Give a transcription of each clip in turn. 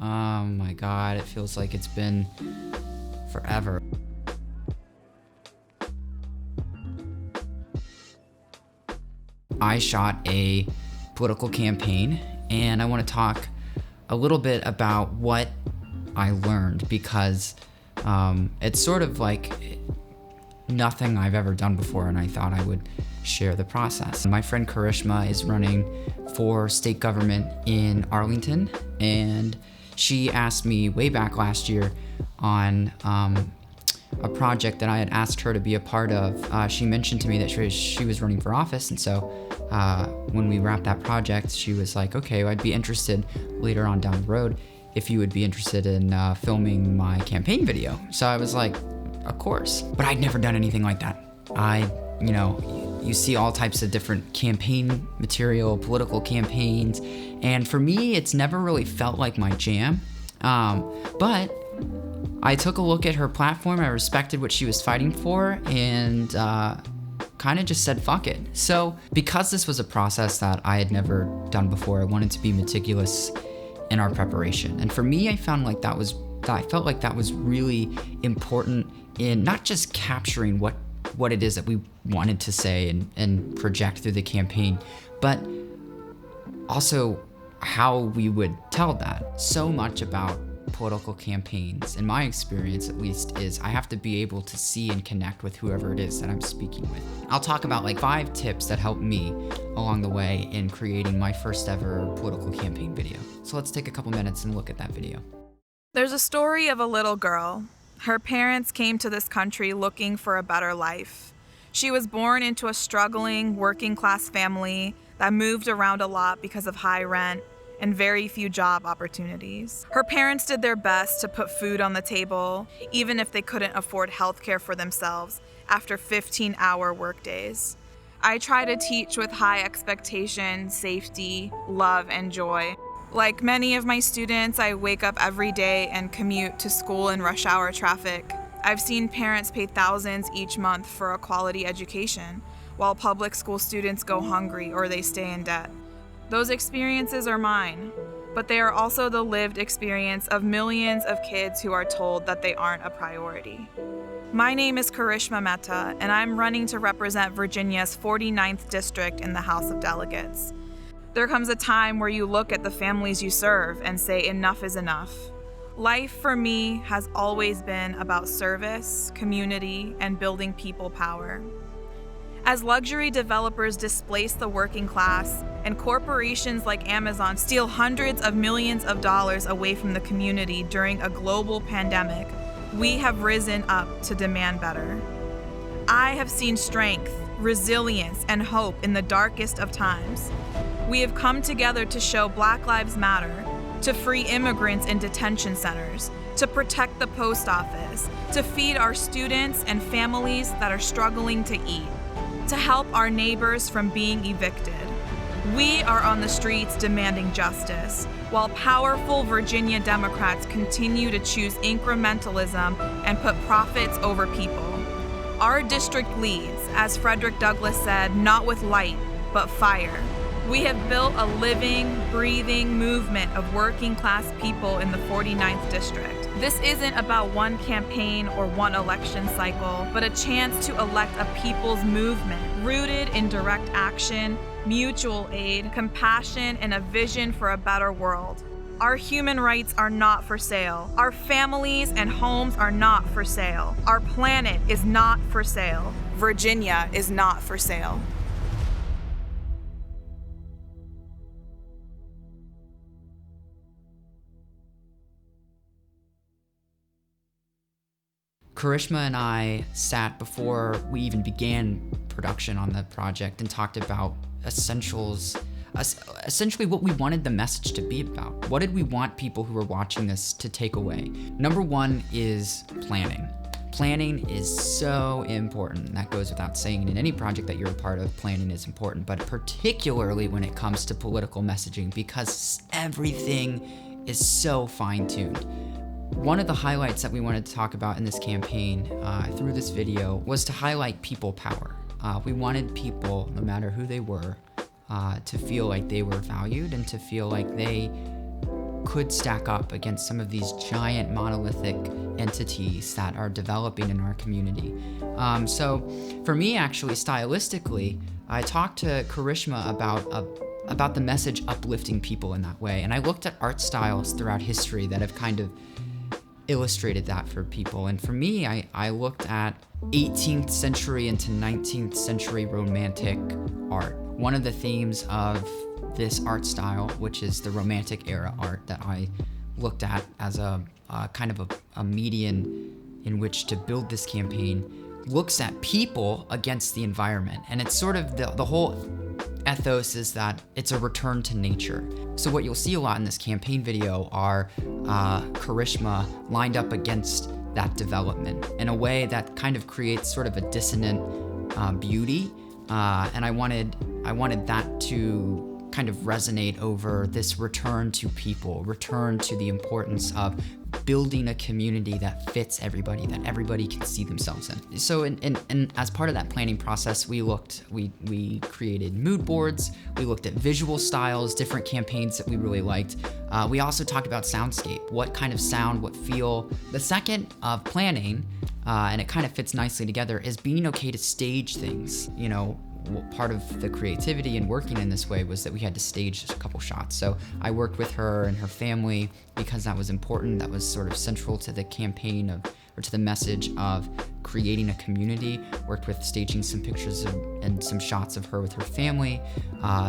Oh my God, it feels like it's been forever. I shot a political campaign, and I want to talk a little bit about what I learned, because it's sort of like nothing I've ever done before, and I thought I would share the process. My friend Karishma is running for state government in Arlington, and she asked me way back last year on a project that I had asked her to be a part of. She mentioned to me that she was running for office, and so when we wrapped that project, she was like, okay, well, I'd be interested later on down the road if you would be interested in filming my campaign video. So I was like, of course. But I'd never done anything like that. You see all types of different campaign material, political campaigns, and for me, it's never really felt like my jam. But I took a look at her platform, I respected what she was fighting for, and kind of just said, fuck it. So because this was a process that I had never done before, I wanted to be meticulous in our preparation. And for me, I felt like that was really important in not just capturing what it is that we wanted to say and project through the campaign, but also how we would tell that. So much about political campaigns, in my experience at least, is I have to be able to see and connect with whoever it is that I'm speaking with. I'll talk about like 5 tips that helped me along the way in creating my first ever political campaign video. So let's take a couple minutes and look at that video. There's a story of a little girl. Her parents came to this country looking for a better life. She was born into a struggling working class family that moved around a lot because of high rent and very few job opportunities. Her parents did their best to put food on the table, even if they couldn't afford healthcare for themselves after 15-hour workdays. I try to teach with high expectation, safety, love, and joy. Like many of my students, I wake up every day and commute to school in rush hour traffic. I've seen parents pay thousands each month for a quality education, while public school students go hungry or they stay in debt. Those experiences are mine, but they are also the lived experience of millions of kids who are told that they aren't a priority. My name is Karishma Mehta, and I'm running to represent Virginia's 49th district in the House of Delegates. There comes a time where you look at the families you serve and say enough is enough. Life for me has always been about service, community, and building people power. As luxury developers displace the working class and corporations like Amazon steal hundreds of millions of dollars away from the community during a global pandemic, we have risen up to demand better. I have seen strength, resilience, and hope in the darkest of times. We have come together to show Black Lives Matter, to free immigrants in detention centers, to protect the post office, to feed our students and families that are struggling to eat, to help our neighbors from being evicted. We are on the streets demanding justice, while powerful Virginia Democrats continue to choose incrementalism and put profits over people. Our district leads, as Frederick Douglass said, not with light, but fire. We have built a living, breathing movement of working class people in the 49th district. This isn't about one campaign or one election cycle, but a chance to elect a people's movement rooted in direct action, mutual aid, compassion, and a vision for a better world. Our human rights are not for sale. Our families and homes are not for sale. Our planet is not for sale. Virginia is not for sale. Karishma and I sat before we even began production on the project and talked about essentially what we wanted the message to be about. What did we want people who were watching this to take away? Number 1 is planning. Planning is so important. That goes without saying. In any project that you're a part of, planning is important, but particularly when it comes to political messaging, because everything is so fine-tuned. One of the highlights that we wanted to talk about in this campaign through this video was to highlight people power. We wanted people, no matter who they were, to feel like they were valued and to feel like they could stack up against some of these giant monolithic entities that are developing in our community. So for me, actually, stylistically, I talked to Karishma about the message uplifting people in that way. And I looked at art styles throughout history that have kind of illustrated that for people. And for me, I looked at 18th century into 19th century romantic art. One of the themes of this art style, which is the Romantic era art that I looked at as a kind of a median in which to build this campaign, looks at people against the environment. And it's sort of the whole ethos is that it's a return to nature. So what you'll see a lot in this campaign video are Karishma lined up against that development in a way that kind of creates sort of a dissonant beauty. And I wanted that to kind of resonate over this return to people, return to the importance of building a community that fits everybody, that everybody can see themselves in. So and as part of that planning process, we created mood boards, we looked at visual styles, different campaigns that we really liked. We also talked about soundscape, what kind of sound, what feel. The second of planning, and it kind of fits nicely together, is being okay to stage things. You know, part of the creativity and working in this way was that we had to stage a couple shots. So I worked with her and her family because that was important. That was sort of central to the campaign or to the message of creating a community. Worked with staging some pictures and some shots of her with her family.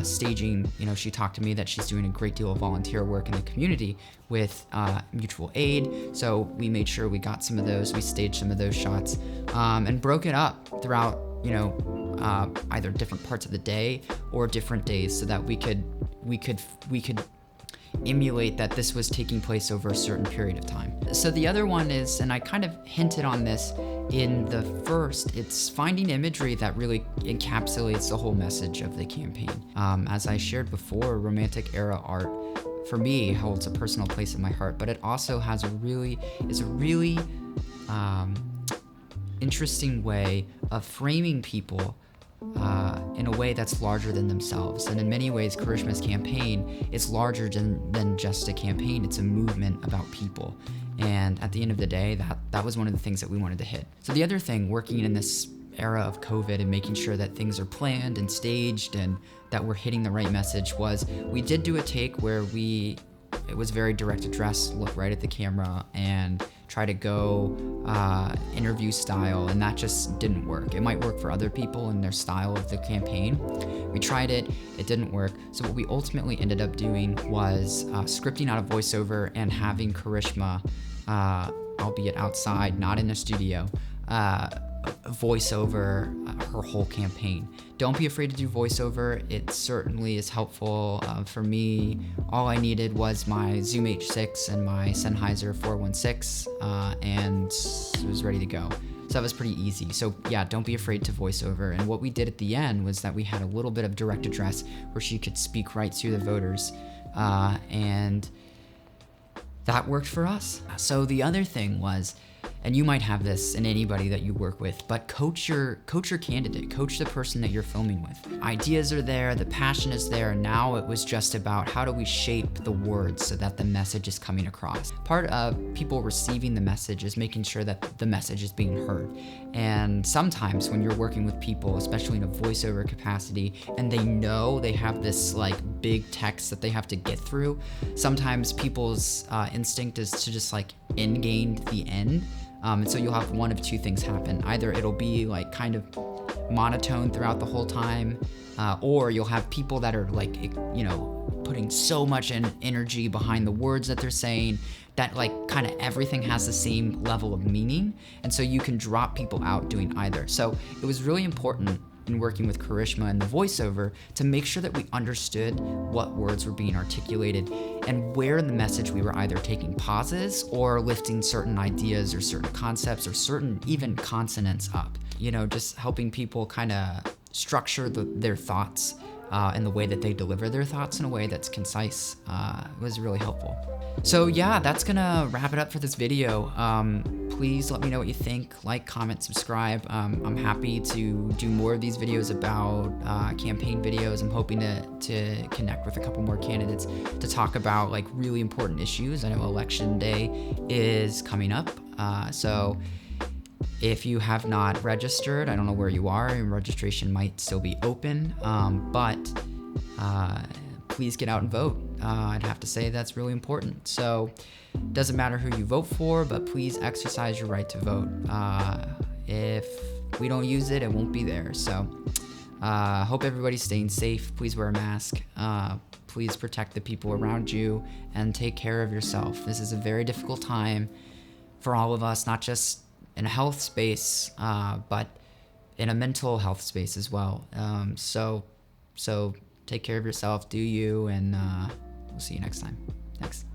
Staging, you know, she talked to me that she's doing a great deal of volunteer work in the community with mutual aid. So we made sure we got some of those. We staged some of those shots and broke it up throughout, you know, either different parts of the day or different days, so that we could emulate that this was taking place over a certain period of time. So the other one is, and I kind of hinted on this in the first, it's finding imagery that really encapsulates the whole message of the campaign. As I shared before, Romantic era art for me holds a personal place in my heart, but it also has a really interesting way of framing people in a way that's larger than themselves. And in many ways, Karishma's campaign is larger than just a campaign. It's a movement about people. And at the end of the day, that was one of the things that we wanted to hit. So the other thing, working in this era of COVID and making sure that things are planned and staged and that we're hitting the right message, was we did do a take where it was very direct address, look right at the camera and try to go interview style, and that just didn't work. It might work for other people and their style of the campaign. We tried it didn't work. So what we ultimately ended up doing was scripting out a voiceover and having Karishma, albeit outside, not in a studio, voiceover her whole campaign. Don't be afraid to do voiceover. It certainly is helpful. For me, all I needed was my Zoom H6 and my Sennheiser 416, and it was ready to go. So that was pretty easy. So yeah, don't be afraid to voiceover. And what we did at the end was that we had a little bit of direct address where she could speak right to the voters, and that worked for us. So the other thing was, and you might have this in anybody that you work with, but coach your candidate, coach the person that you're filming with. Ideas are there, the passion is there, and now it was just about how do we shape the words so that the message is coming across. Part of people receiving the message is making sure that the message is being heard. And sometimes when you're working with people, especially in a voiceover capacity, and they know they have this like big text that they have to get through, sometimes people's instinct is to just like end-gain the end. And so you'll have one of two things happen. Either it'll be like kind of monotone throughout the whole time, or you'll have people that are like, you know, putting so much energy behind the words that they're saying that like kind of everything has the same level of meaning. And so you can drop people out doing either. So it was really important in working with Karishma and the voiceover to make sure that we understood what words were being articulated and where in the message we were either taking pauses or lifting certain ideas or certain concepts or certain even consonants up. You know, just helping people kind of structure their thoughts and the way that they deliver their thoughts in a way that's concise was really helpful. So yeah, that's gonna wrap it up for this video. please let me know what you think. Like, comment, subscribe. I'm happy to do more of these videos about campaign videos. I'm hoping to connect with a couple more candidates to talk about like really important issues. I know election day is coming up, so if you have not registered, I don't know where you are, and registration might still be open, but please get out and vote. I'd have to say that's really important. So doesn't matter who you vote for, but please exercise your right to vote. If we don't use it, it won't be there. So hope everybody's staying safe. Please wear a mask. Please protect the people around you and take care of yourself. This is a very difficult time for all of us, not just in a health space, but in a mental health space as well. So take care of yourself, do you, and we'll see you next time. Thanks.